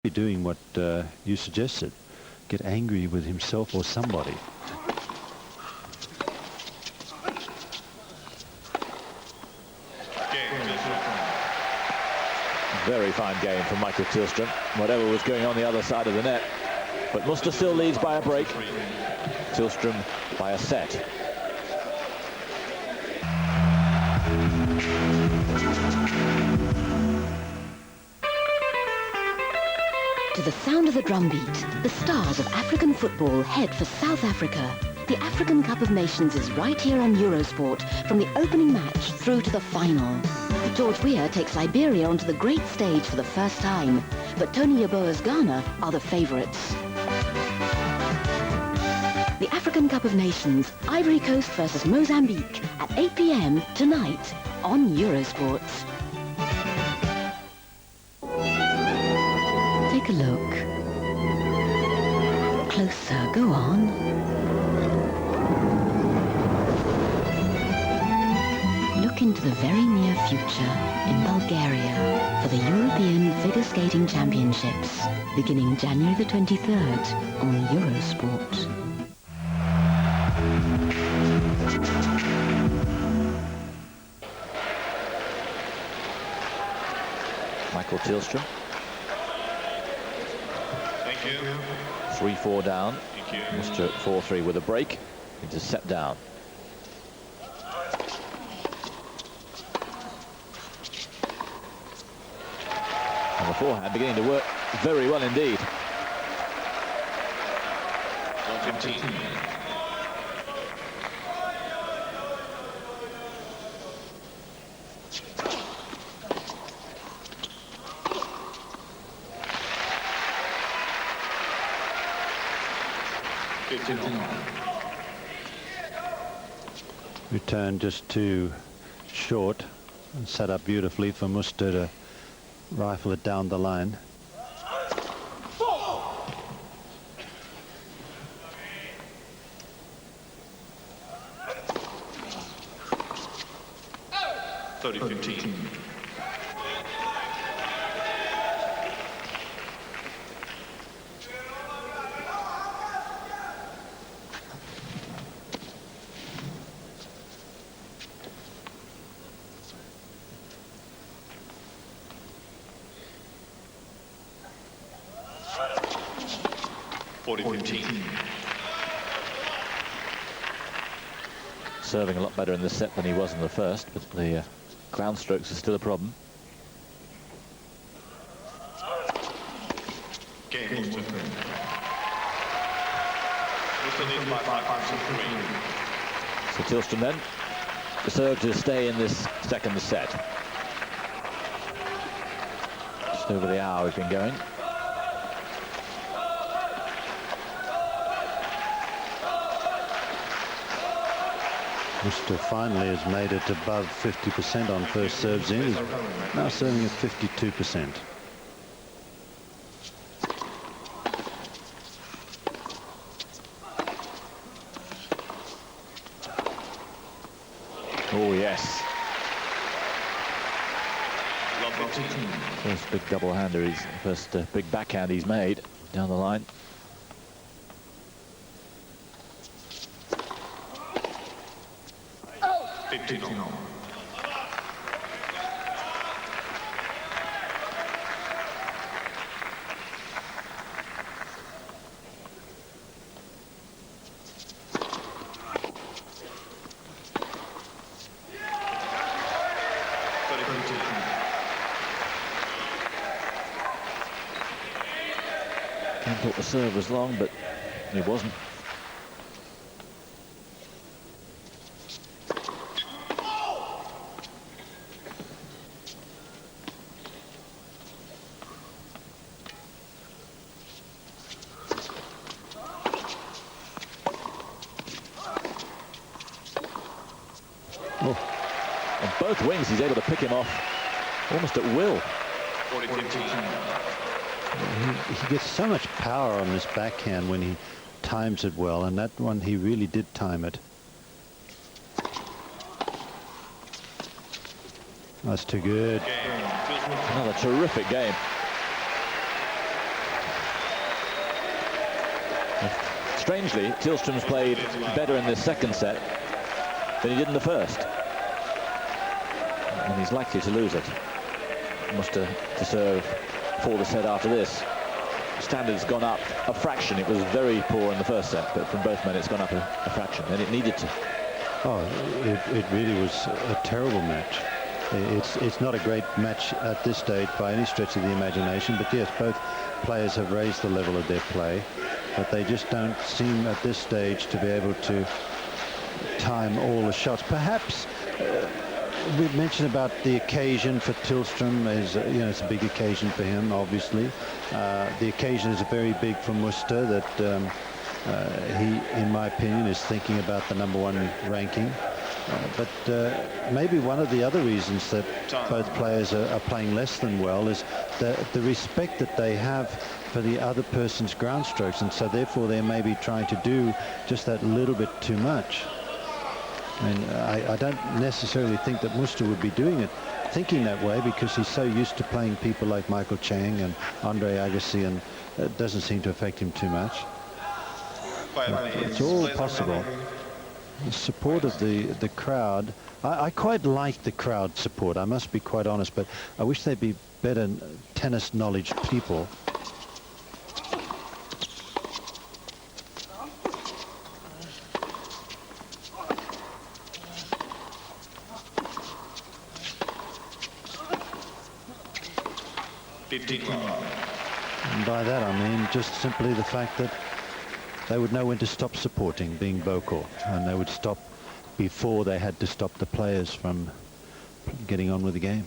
be doing what you suggested. Get angry with himself or somebody. Very fine game from Michael Tillstrom, whatever was going on the other side of the net. But Muster still leads by a break. Tillstrom by a set. To the sound of the drumbeat, the stars of African football head for South Africa. The African Cup of Nations is right here on Eurosport, from the opening match through to the final. George Weah takes Liberia onto the great stage for the first time, but Tony Yeboah's Ghana are the favourites. The African Cup of Nations, Ivory Coast versus Mozambique at 8 p.m. tonight on Eurosport. Take a look. Closer, go on. Look into the very near future in Bulgaria for the European Figure Skating Championships, beginning January the 23rd on Eurosport. Michael Tillstrom. Thank you. 3-4 down. Thank you. Muster at 4-3 with a break. It's a set down. And the forehand beginning to work very well indeed. 115. Return just too short and set up beautifully for Muster to rifle it down the line. $30-15. Serving a lot better in the set than he was in the first, but the ground strokes are still a problem. Game leads by 5-3. So Tillstrom then to serve to stay in this second set. Just over the hour we've been going. Muster finally has made it above 50% on first serves in. He's now serving at 52%. Oh yes. First big double-hander, he's first big backhand he's made down the line. I thought the serve was long, but it wasn't. Oh. On both wings, he's able to pick him off almost at will. 40-15. He gets so much power on this backhand when he times it well, and that one he really did time it. That's too good. Another terrific game. Strangely, Tillstrom's played better in this second set than he did in the first. And he's likely to lose it. Muster to serve for the set after this. Standard's gone up a fraction. It was very poor in the first set, but from both men it's gone up a fraction, and it needed to. Oh, it really was a terrible match. It's not a great match at this stage by any stretch of the imagination, but yes, both players have raised the level of their play, but they just don't seem at this stage to be able to time all the shots. Perhaps we've mentioned about the occasion for Tillstrom is, you know, it's a big occasion for him, obviously. The occasion is very big for Muster, that he, in my opinion, is thinking about the #1 ranking. But maybe one of the other reasons that both players are playing less than well is the respect that they have for the other person's ground strokes, and so therefore they may be trying to do just that little bit too much. And I don't necessarily think that Muster would be doing it, thinking that way, because he's so used to playing people like Michael Chang and Andre Agassi, and it doesn't seem to affect him too much. It's all possible. The support of the crowd, I quite like the crowd support, I must be quite honest, but I wish they'd be better tennis knowledge people. And by that I mean just simply the fact that they would know when to stop supporting, being vocal, and they would stop before they had to stop the players from getting on with the game.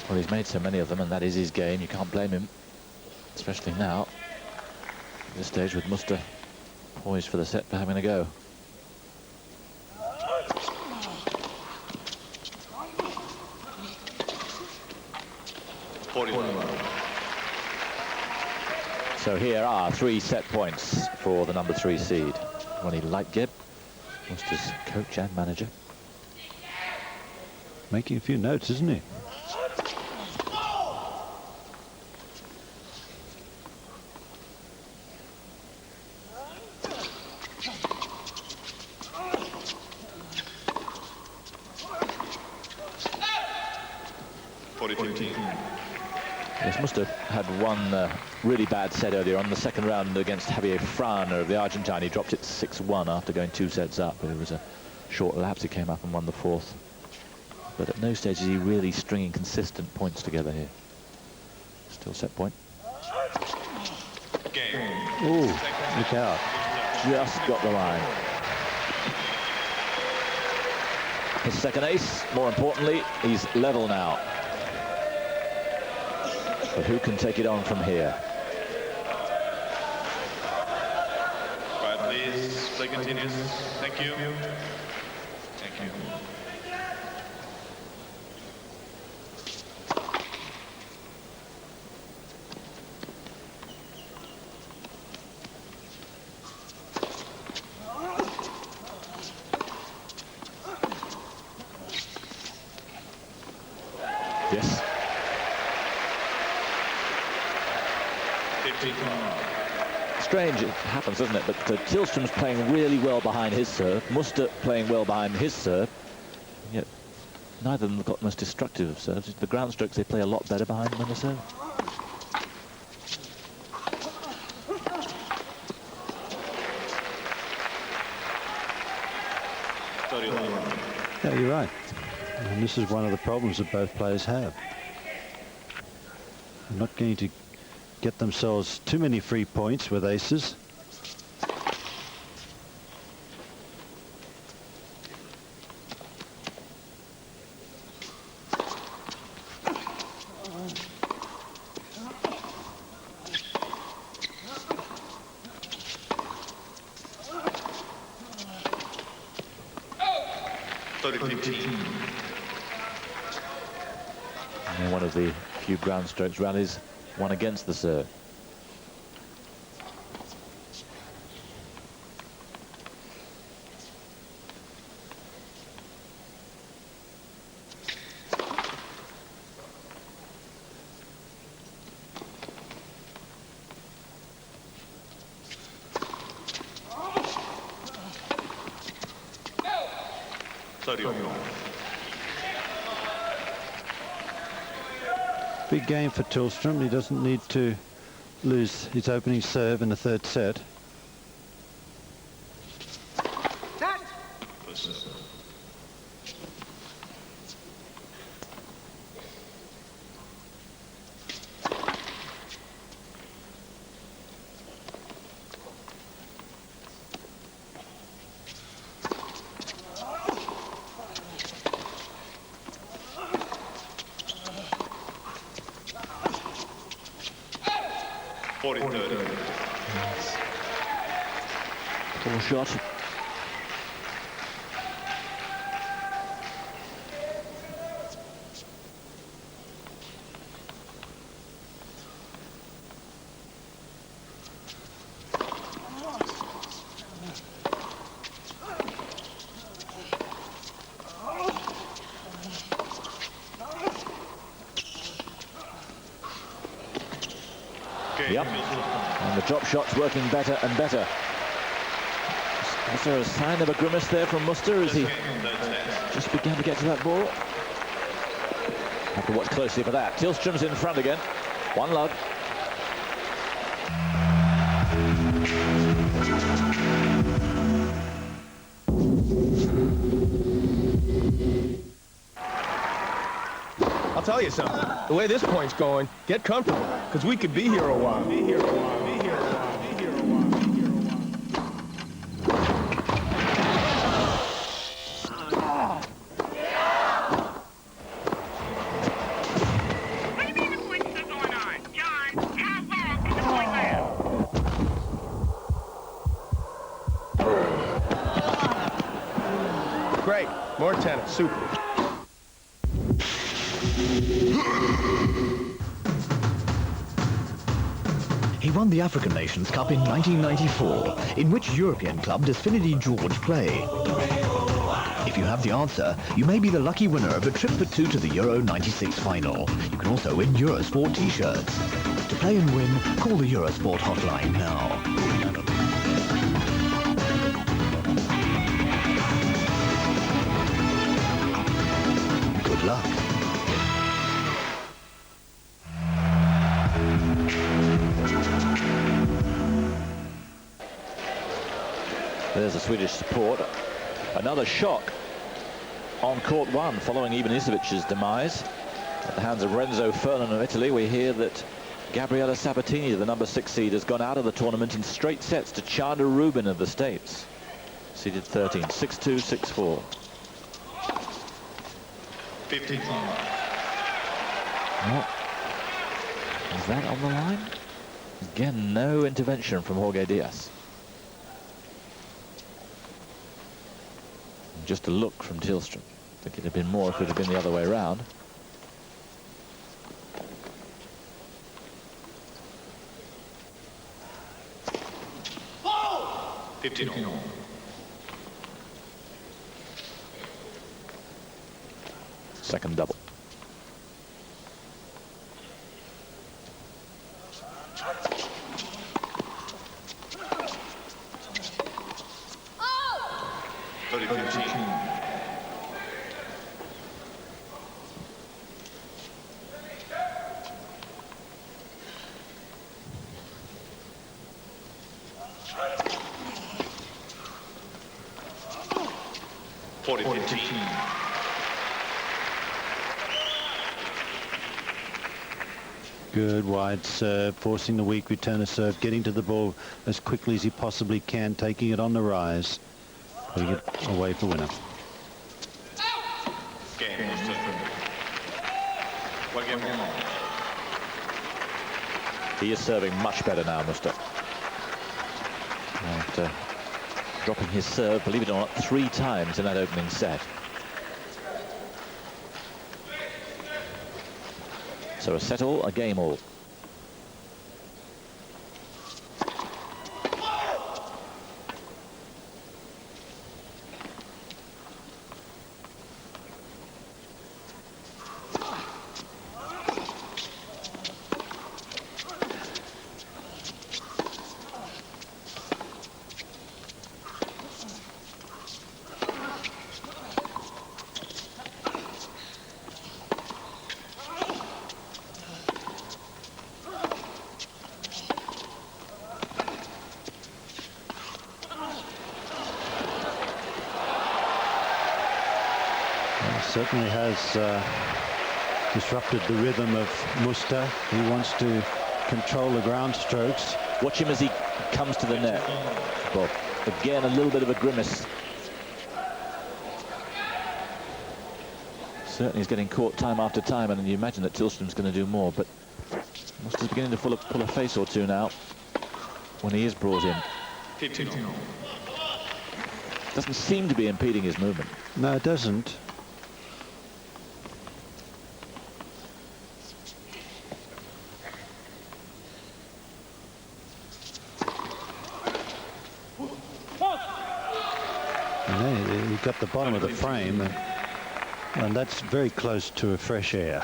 Well, he's made so many of them, and that is his game. You can't blame him, especially now, at this stage, with Muster poised for the set for having a go. So here are 3 set points for the #3 seed. Ronnie Lightgeb, Muster's coach and manager. Making a few notes, isn't he? Yes, Muster had one really bad set earlier on. The second round against Javier Frana of the Argentine. He dropped it 6-1 after going 2 sets up, but it was a short lapse. He came up and won the 4th. But at no stage is he really stringing consistent points together here. Still set point. Ooh, look out. Just got the line. His second ace, more importantly, he's level now. But who can take it on from here? Right, please. Play continues. Thank you. Thank you. Yes. Strange it happens, doesn't it? But Tillstrom's playing really well behind his serve. Muster playing well behind his serve. Yet neither of them have got the most destructive of serves. The ground strokes, they play a lot better behind them than the serve. Yeah, you're right. And this is one of the problems that both players have. They're not going to get themselves too many free points with aces. And one of the few ground strokes rallies won against the serve. 30. Big game for Tillstrom. He doesn't need to lose his opening serve in the third set. Full shot. Yep. And the drop shot's working better and better. Is there a sign of a grimace there from Muster as he just began to get to that ball? Have to watch closely for that. Tillstrom's in front again. 1-love. I'll tell you something. The way this point's going, get comfortable, because we could be here a while. Great. More tennis. Super. He won the African Nations Cup in 1994, in which European club does Finity George play? If you have the answer, you may be the lucky winner of a trip for two to the Euro 96 final. You can also win Eurosport t-shirts. To play and win, call the Eurosport hotline now. Good luck. There's the Swedish support. Another shock on court one following Ivanisevic's demise. At the hands of Renzo Furlan of Italy, we hear that Gabriela Sabatini, the number 6 seed, has gone out of the tournament in straight sets to Chanda Rubin of the States. Seeded 13, 6-2, 6-4. 15. Well, is that on the line? Again, no intervention from Jorge Diaz. Just a look from Tillstrom. I think it'd have been more if it had been the other way around. Oh! 15. Second double. Good wide serve, forcing the weak returner serve, getting to the ball as quickly as he possibly can, taking it on the rise, putting it away for winner. Game. One game more. He is serving much better now, Muster. After dropping his serve, believe it or not, 3 times in that opening set. So a set all, a game all. certainly has disrupted the rhythm of Muster. He wants to control the ground strokes. Watch him as he comes to the net, Bob. Again, a little bit of a grimace. Certainly he's getting caught time after time, and you imagine that Tillstrom's going to do more, but Muster's beginning to pull a face or two now when he is brought in. 15. Doesn't seem to be impeding his movement. No, it doesn't. And there, he got the bottom of the frame, and that's very close to a fresh air.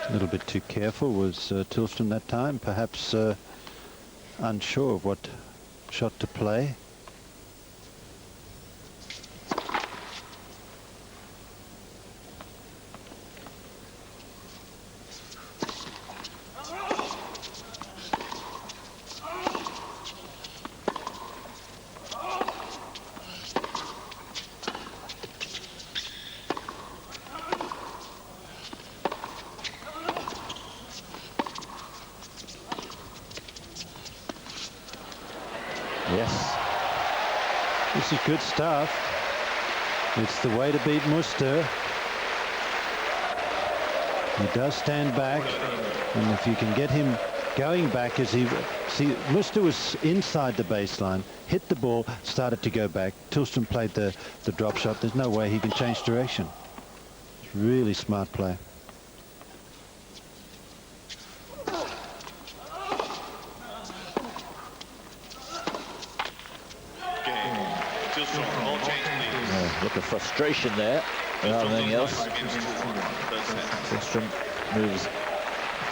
A little bit too careful was Tillstrom that time, perhaps unsure of what shot to play. Yes. This is good stuff. It's the way to beat Muster. He does stand back, and if you can get him going back as he... See, Muster was inside the baseline, hit the ball, started to go back. Tillstrom played the drop shot. There's no way he can change direction. It's really smart play. Look at frustration there, rather than anything else. Tillstrom moves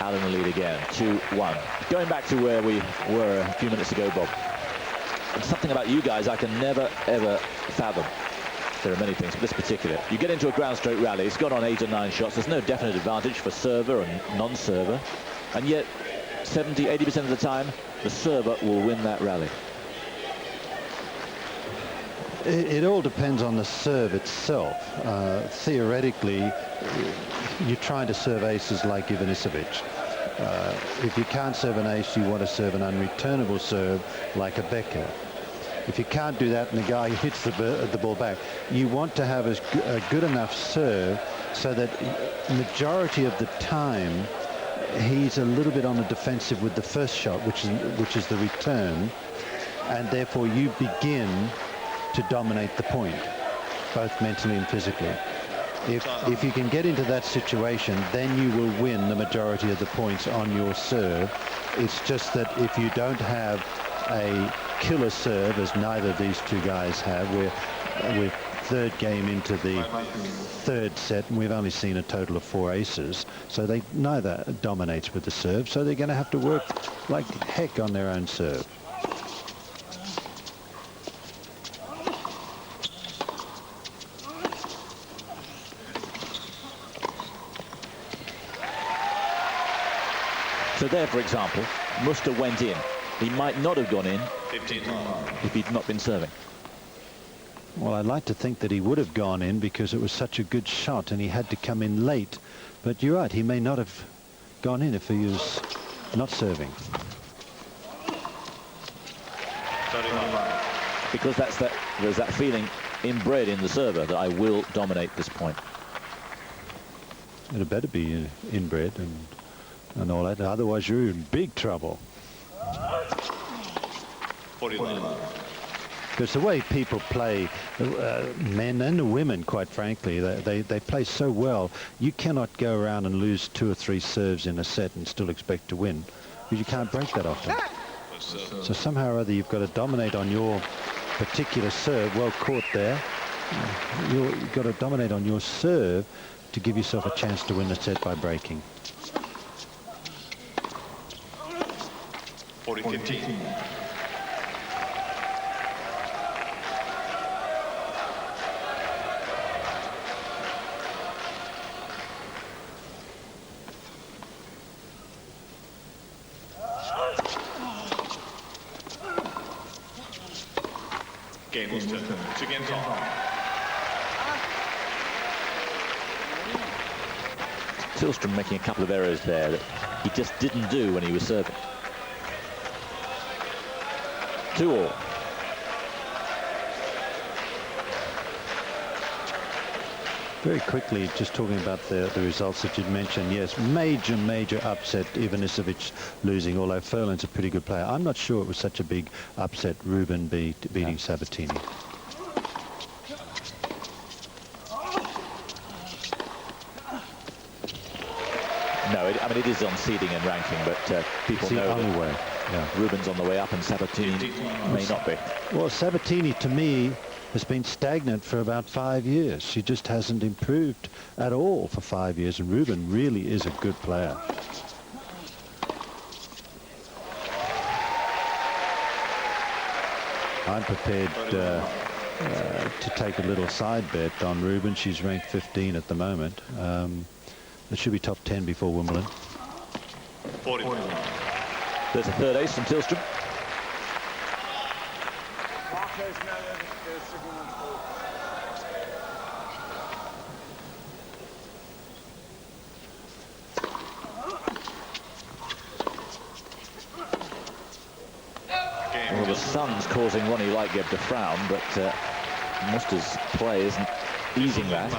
out in the lead again, 2-1. Going back to where we were a few minutes ago, Bob. And something about you guys I can never, ever fathom. There are many things, but this particular. You get into a ground stroke rally, it's gone on 8 or 9 shots. There's no definite advantage for server and non-server. And yet, 70, 80% of the time, the server will win that rally. It all depends on the serve itself. Theoretically, you're trying to serve aces like Ivanisevic. If you can't serve an ace, you want to serve an unreturnable serve like a Becker. If you can't do that and the guy hits the ball back, you want to have a good enough serve so that majority of the time he's a little bit on the defensive with the first shot, which is the return, and therefore you begin to dominate the point, both mentally and physically. If you can get into that situation, then you will win the majority of the points on your serve. It's just that if you don't have a killer serve, as neither of these two guys have, we're third game into the third set, and we've only seen a total of 4 aces, so they neither dominates with the serve, so they're going to have to work like heck on their own serve. So there, for example, Muster went in. He might not have gone in if he'd not been serving. Well, I'd like to think that he would have gone in because it was such a good shot and he had to come in late. But you're right, he may not have gone in if he was not serving. Because there's that feeling inbred in the server that I will dominate this point. It had better be inbred and all that, otherwise you're in big trouble. 49. Because the way people play, men and women, quite frankly, they play so well, you cannot go around and lose 2 or 3 serves in a set and still expect to win, because you can't break that often. So somehow or other you've got to dominate on your particular serve. Well caught there. You've got to dominate on your serve to give yourself a chance to win the set by breaking. 40-15. game is to against all. Tillstrom making a couple of errors there that he just didn't do when he was serving. 2-all. Very quickly, just talking about the results that you'd mentioned, yes, major upset, Ivanisevic losing, although Furlan's a pretty good player. I'm not sure it was such a big upset, Rubin beating Sabatini. No, I mean, it is on seeding and ranking, but people know only way. that Yeah. Rubin's on the way up and Sabatini may not be. Well, Sabatini, to me, has been stagnant for about 5 years. She just hasn't improved at all for 5 years, and Rubin really is a good player. I'm prepared to take a little side bet on Rubin. She's ranked 15 at the moment. It should be top 10 before Wimbledon. 40. There's a third ace from Tillstrom. Well, the sun's causing Ronnie Lightgeb to frown, but Muster's play isn't easing that.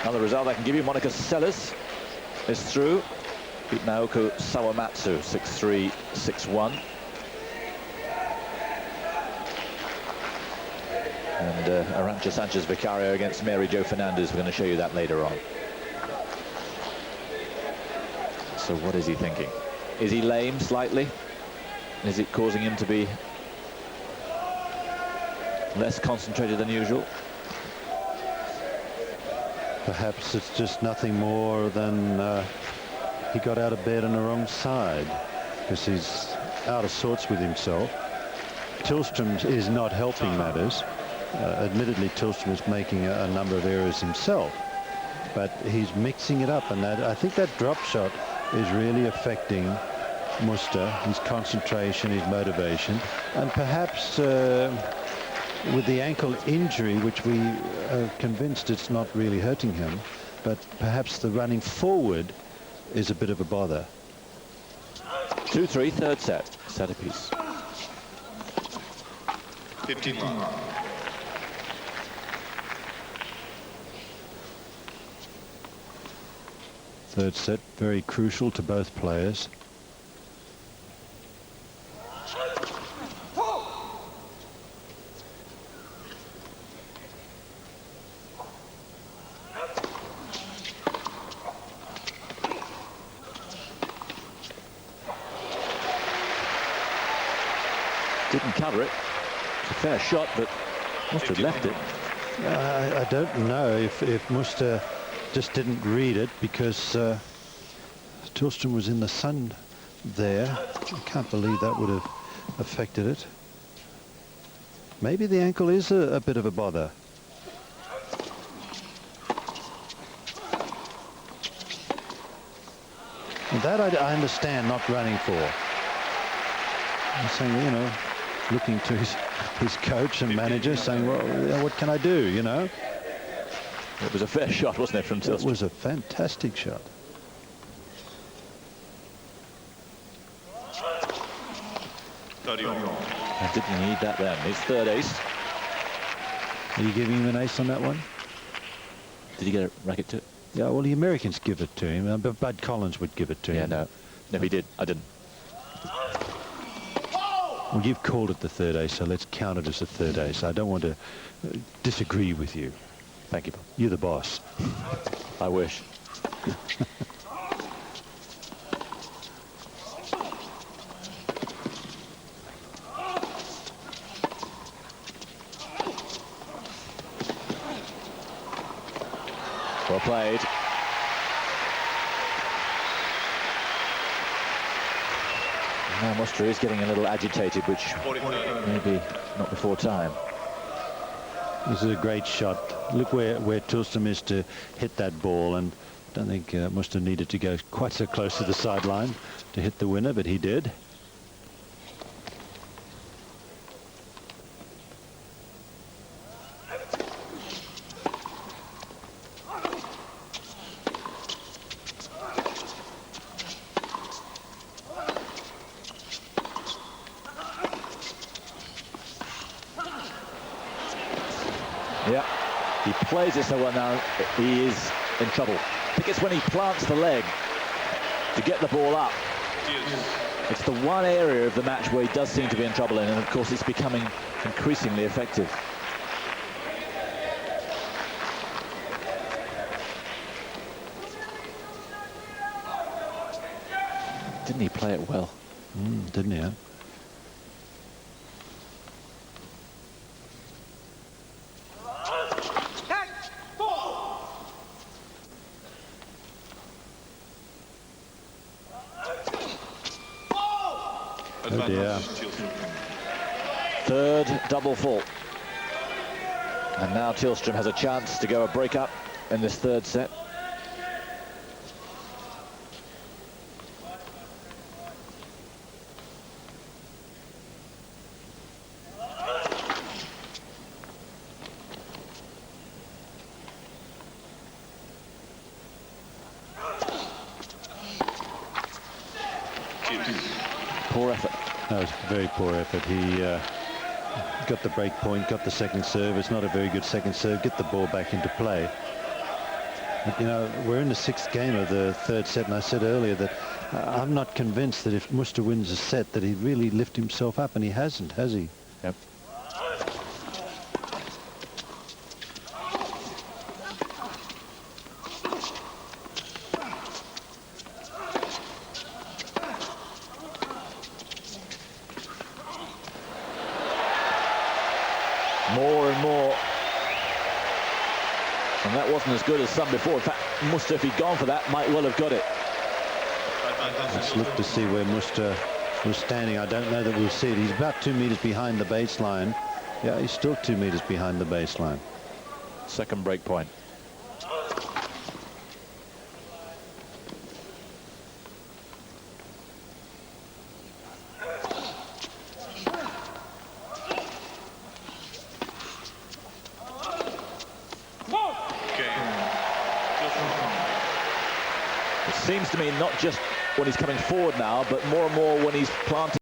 Another result I can give you, Monica Seles is through. Beat Naoko Sawamatsu 6-3, 6-1. And Arantxa Sanchez Vicario against Mary Jo Fernandez. We're going to show you that later on. So what is he thinking? Is he lame slightly? Is it causing him to be less concentrated than usual? Perhaps it's just nothing more than he got out of bed on the wrong side, because he's out of sorts with himself. Tillstrom is not helping matters. Admittedly, Tillstrom is making a number of errors himself, but he's mixing it up, and that, I think that drop shot is really affecting Muster, his concentration, his motivation, and perhaps with the ankle injury, which we are convinced it's not really hurting him, but perhaps the running forward is a bit of a bother. 2-3, third set. Set apiece. 15. Third set, very crucial to both players. Didn't cover it. It's a fair shot, but must have left it. I don't know if Muster just didn't read it, because Tillstrom was in the sun there. I can't believe that would have affected it. Maybe the ankle is a bit of a bother. And that I understand not running for. I'm saying, you know, looking to his coach and manager, saying, well, you know, what can I do, you know? It was a fair shot, wasn't it, from Tillstrom? It was a fantastic shot. I didn't need that then. His third ace. Are you giving him an ace on that one? Did he get a racket to it? Yeah, well, the Americans give it to him, but Bud Collins would give it to him. No, he did. I didn't. Well, you've called it the third ace, so let's count it as the third ace. I don't want to disagree with you. Thank you, Bob. You're the boss. I wish. Well played. Now Muster is getting a little agitated, which maybe not before time. This is a great shot. Look where Tillstrom is to hit that ball, and I don't think Muster needed to go quite so close to the sideline to hit the winner, but he did. Yeah, he plays it so well now, he is in trouble. I think it's when he plants the leg to get the ball up. It's the one area of the match where he does seem to be in trouble in, and of course it's becoming increasingly effective. Didn't he play it well? Didn't he? Huh? Oh dear. Third double fault. And now Tillstrom has a chance to go a break up in this third set. Poor effort. That was a very poor effort. He got the break point, got the second serve. It's not a very good second serve. Get the ball back into play. But, you know, we're in the sixth game of the third set, and I said earlier that I'm not convinced that if Muster wins a set that he'd really lift himself up, and he hasn't, has he? Yep. More and more. And that wasn't as good as some before. In fact, Muster, if he'd gone for that, might well have got it. Let's look to see where Muster was standing. I don't know that we'll see it. He's about 2 meters behind the baseline. Yeah, he's still 2 meters behind the baseline. Second break point. It seems to me not just when he's coming forward now, but more and more when he's planting